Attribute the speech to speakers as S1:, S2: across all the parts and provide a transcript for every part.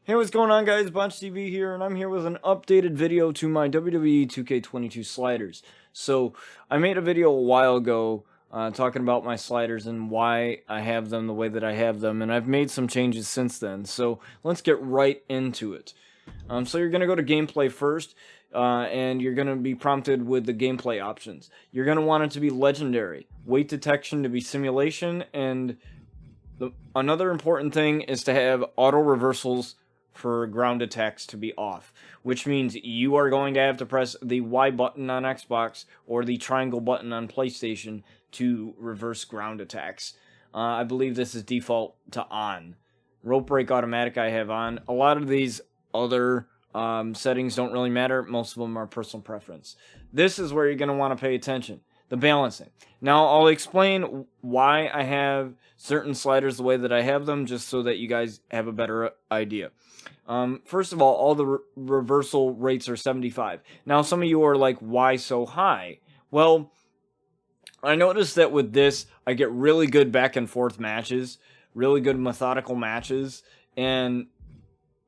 S1: Hey, what's going on, guys? Botch TV here, and I'm here with an updated video to my WWE 2K22 sliders. So, I made a video a while ago talking about my sliders and why I have them the way that I have them, and I've made some changes since then. So, let's get right into it. So, you're going to go to gameplay first, and you're going to be prompted with the gameplay options. You're going to want it to be legendary, weight detection to be simulation, and another important thing is to have auto reversals for ground attacks to be off, which means you are going to have to press the Y button on Xbox or the triangle button on PlayStation to reverse ground attacks. I believe this is default to on. Rope break automatic I have on. A lot of these other settings don't really matter. Most of them are personal preference. This is where you're going to want to pay attention. The balancing. Now, I'll explain why I have certain sliders the way that I have them, just so that you guys have a better idea. First of all the reversal rates are 75. Now, some of you are like, why so high? Well, I noticed that with this, I get really good back and forth matches, really good methodical matches, and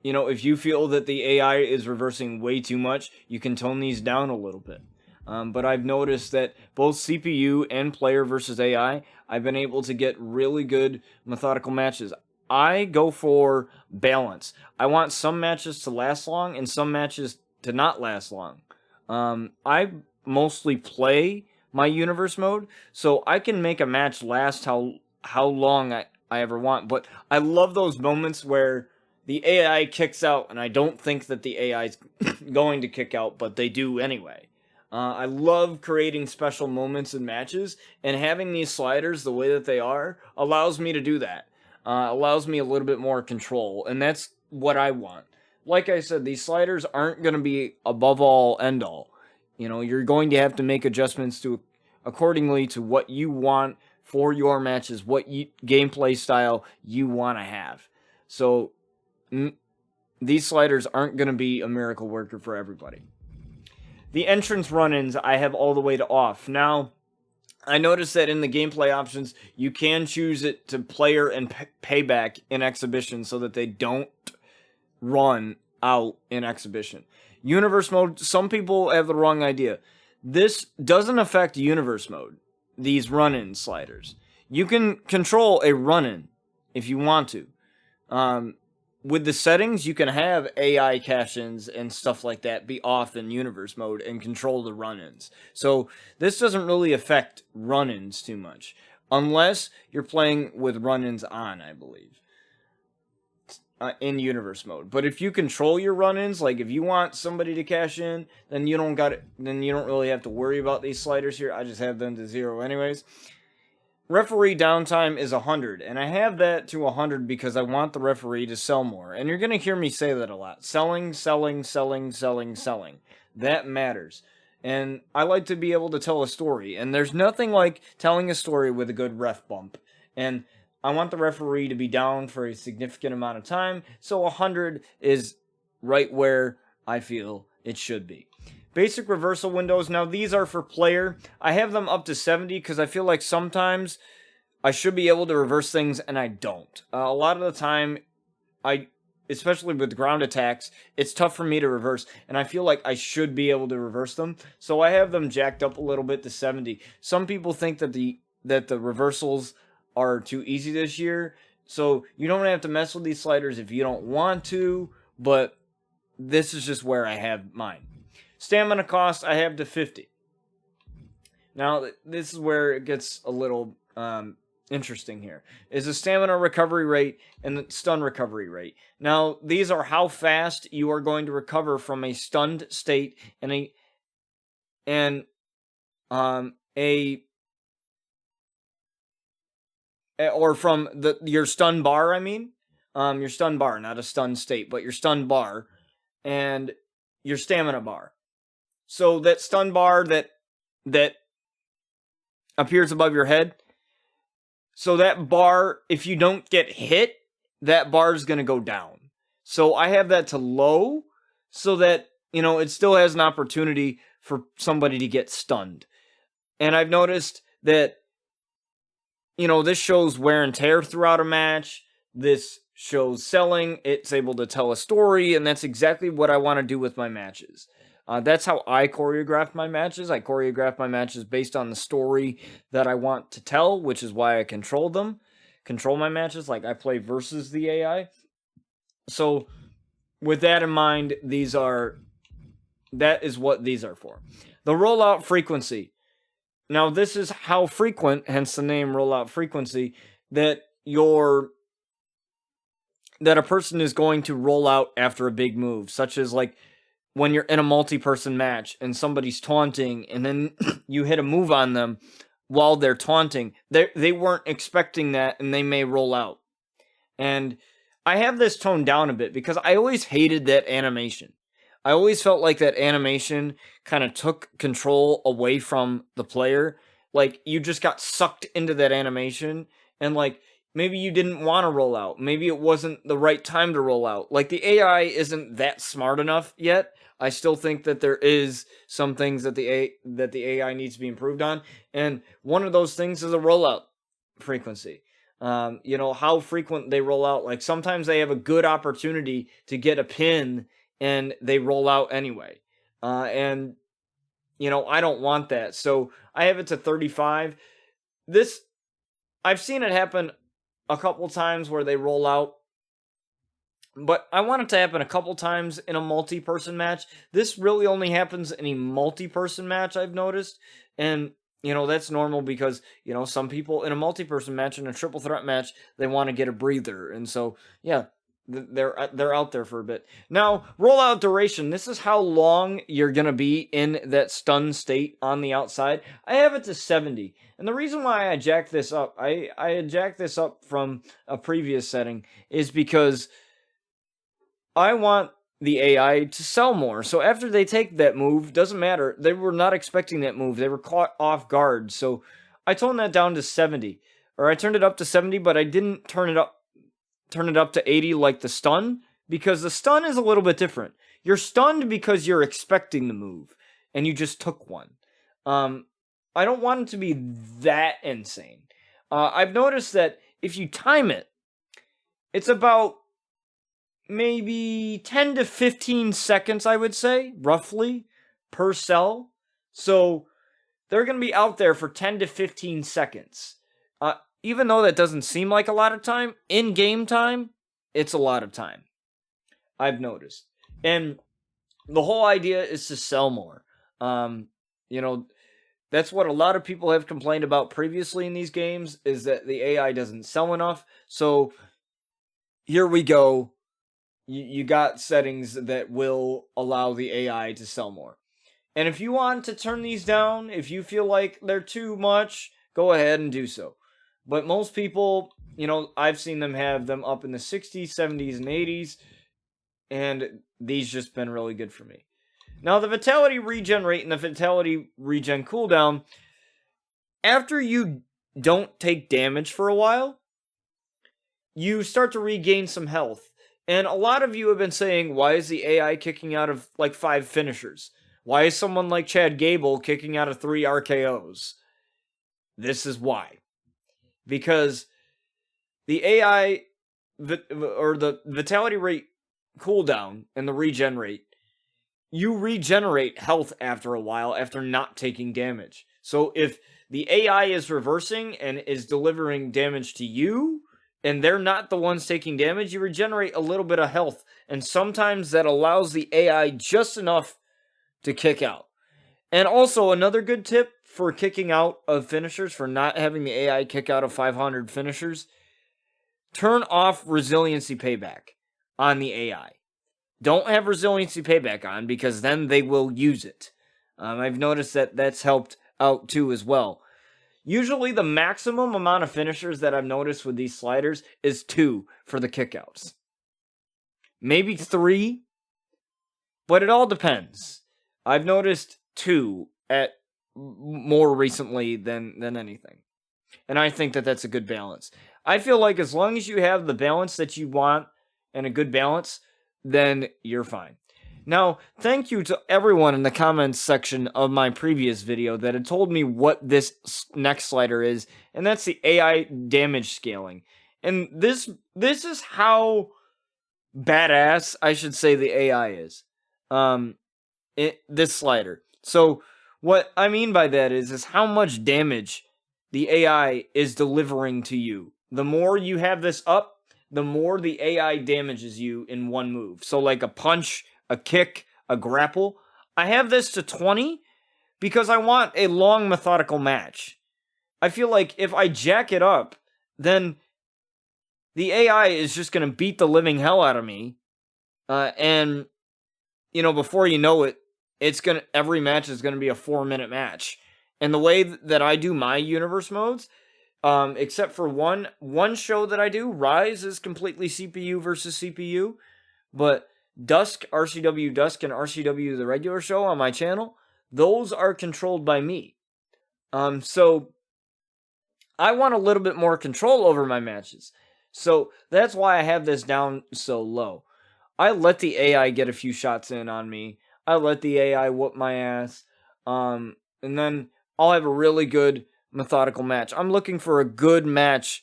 S1: you know, if you feel that the AI is reversing way too much, you can tone these down a little bit. But I've noticed that both CPU and player versus AI, I've been able to get really good methodical matches. I go for balance. I want some matches to last long and some matches to not last long. I mostly play my universe mode, so I can make a match last how long I ever want. But I love those moments where the AI kicks out, and I don't think that the AI is going to kick out, but they do anyway. I love creating special moments in matches, and having these sliders the way that they are allows me to do that. Allows me a little bit more control, and that's what I want. Like I said, these sliders aren't going to be above all, end all. You know, you're going to have to make adjustments to accordingly to what you want for your matches, what gameplay style you want to have. So, these sliders aren't going to be a miracle worker for everybody. The entrance run-ins I have all the way to off. Now, I noticed that in the gameplay options, you can choose it to player and payback in exhibition so that they don't run out in exhibition. Universe mode, some people have the wrong idea. This doesn't affect universe mode, these run-in sliders. You can control a run-in if you want to. With the settings, you can have AI cash-ins and stuff like that be off in universe mode and control the run-ins. So this doesn't really affect run-ins too much, unless you're playing with run-ins on, I believe, in universe mode. But if you control your run-ins, like if you want somebody to cash in, then you don't really have to worry about these sliders here. I just have them to 0 anyways. Referee downtime is 100, and I have that to 100 because I want the referee to sell more. And you're going to hear me say that a lot. Selling, selling, selling, selling, selling. That matters. And I like to be able to tell a story, and there's nothing like telling a story with a good ref bump. And I want the referee to be down for a significant amount of time, so 100 is right where I feel it should be. Basic reversal windows. Now, these are for player. I have them up to 70 because I feel like sometimes I should be able to reverse things and I don't. A lot of the time, especially with ground attacks, it's tough for me to reverse, and I feel like I should be able to reverse them. So I have them jacked up a little bit to 70. Some people think that the reversals are too easy this year, so you don't have to mess with these sliders if you don't want to, but this is just where I have mine. Stamina cost, I have to 50. Now, this is where it gets a little interesting here. Is the stamina recovery rate and the stun recovery rate. Now, these are how fast you are going to recover from a stunned state or from your stun bar, I mean. Your stun bar, not a stun state, but your stun bar and your stamina bar. So that stun bar that appears above your head, so that bar, if you don't get hit, that bar is going to go down. So I have that to low so that, you know, it still has an opportunity for somebody to get stunned. And I've noticed that, you know, this shows wear and tear throughout a match. This shows selling, it's able to tell a story, and that's exactly what I want to do with my matches. That's how I choreograph my matches. I choreograph my matches based on the story that I want to tell, which is why I control them. Control my matches, like I play versus the AI. So, with that in mind, that is what these are for. The rollout frequency. Now, this is how frequent, hence the name rollout frequency, that a person is going to roll out after a big move, such as like when you're in a multi-person match and somebody's taunting and then you hit a move on them while they're taunting. They weren't expecting that and they may roll out. And I have this toned down a bit because I always hated that animation. I always felt like that animation kind of took control away from the player. Like, you just got sucked into that animation, and like, maybe you didn't want to roll out. Maybe it wasn't the right time to roll out. Like, the AI isn't that smart enough yet. I still think that there is some things that the AI needs to be improved on, and one of those things is a rollout frequency. How frequent they roll out. Like, sometimes they have a good opportunity to get a pin and they roll out anyway. And I don't want that. So I have it to 35. I've seen it happen a couple times where they roll out, but I want it to happen a couple times in a multi-person match. This really only happens in a multi-person match, I've noticed. And that's normal because, some people in a multi-person match, in a triple threat match, they want to get a breather. And so, yeah, they're out there for a bit. Now, rollout duration. This is how long you're going to be in that stun state on the outside. I have it to 70. And the reason why I jacked this up, I jacked this up from a previous setting, is because I want the AI to sell more. So after they take that move, doesn't matter. They were not expecting that move. They were caught off guard. So I toned that down to 70. Or I turned it up to 70, but I didn't turn it up to 80 like the stun, because the stun is a little bit different. You're stunned because you're expecting the move, and you just took one. I don't want it to be that insane. I've noticed that if you time it, it's about maybe 10 to 15 seconds, I would say, roughly, per cell. So they're going to be out there for 10 to 15 seconds. Even though that doesn't seem like a lot of time, in game time, it's a lot of time. I've noticed. And the whole idea is to sell more. That's what a lot of people have complained about previously in these games, is that the AI doesn't sell enough. So here we go. You got settings that will allow the AI to sell more. And if you want to turn these down, if you feel like they're too much, go ahead and do so. But most people, I've seen them have them up in the 60s, 70s, and 80s, and these just been really good for me. Now, the Vitality Regen rate and the Vitality Regen cooldown, after you don't take damage for a while, you start to regain some health. And a lot of you have been saying, why is the AI kicking out of like 5 finishers? Why is someone like Chad Gable kicking out of 3 RKOs? This is why. Because the AI, or the Vitality rate cooldown and the regen rate, you regenerate health after a while after not taking damage. So if the AI is reversing and is delivering damage to you, and they're not the ones taking damage, you regenerate a little bit of health. And sometimes that allows the AI just enough to kick out. And also, another good tip for kicking out of finishers, for not having the AI kick out of 500 finishers, turn off resiliency payback on the AI. Don't have resiliency payback on, because then they will use it. I've noticed that that's helped out too as well. Usually the maximum amount of finishers that I've noticed with these sliders is 2 for the kickouts. Maybe 3, but it all depends. I've noticed 2 at more recently than anything. And I think that that's a good balance. I feel like as long as you have the balance that you want and a good balance, then you're fine. Now, thank you to everyone in the comments section of my previous video that had told me what this next slider is, and that's the AI damage scaling. And this is how badass, I should say, the AI is. This slider. So what I mean by that is how much damage the AI is delivering to you. The more you have this up, the more the AI damages you in one move. So like a punch, a kick, a grapple. I have this to 20 because I want a long methodical match. I feel like if I jack it up, then the AI is just going to beat the living hell out of me. And before you know it, every match is going to be a 4-minute match. And the way that I do my universe modes, except for one show that I do, Rise is completely CPU versus CPU, but Dusk, RCW Dusk, and RCW the regular show on my channel, those are controlled by me. So I want a little bit more control over my matches. So that's why I have this down so low. I let the AI get a few shots in on me. I let the AI whoop my ass. And then I'll have a really good methodical match. I'm looking for a good match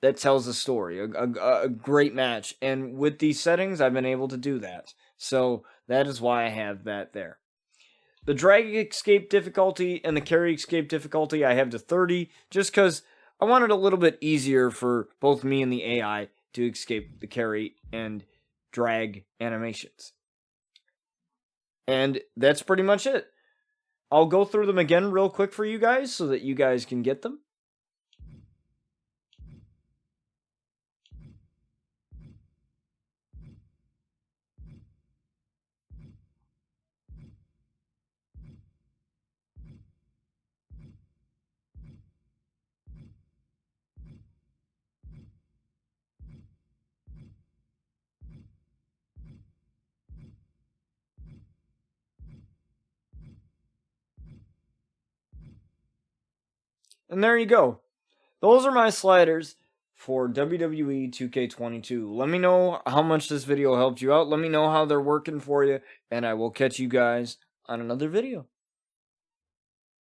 S1: that tells a story, a great match. And with these settings, I've been able to do that. So that is why I have that there. The drag escape difficulty and the carry escape difficulty I have to 30, just because I want it a little bit easier for both me and the AI to escape the carry and drag animations. And that's pretty much it. I'll go through them again real quick for you guys so that you guys can get them. And there you go. Those are my sliders for WWE 2K22. Let me know how much this video helped you out. Let me know how they're working for you. And I will catch you guys on another video.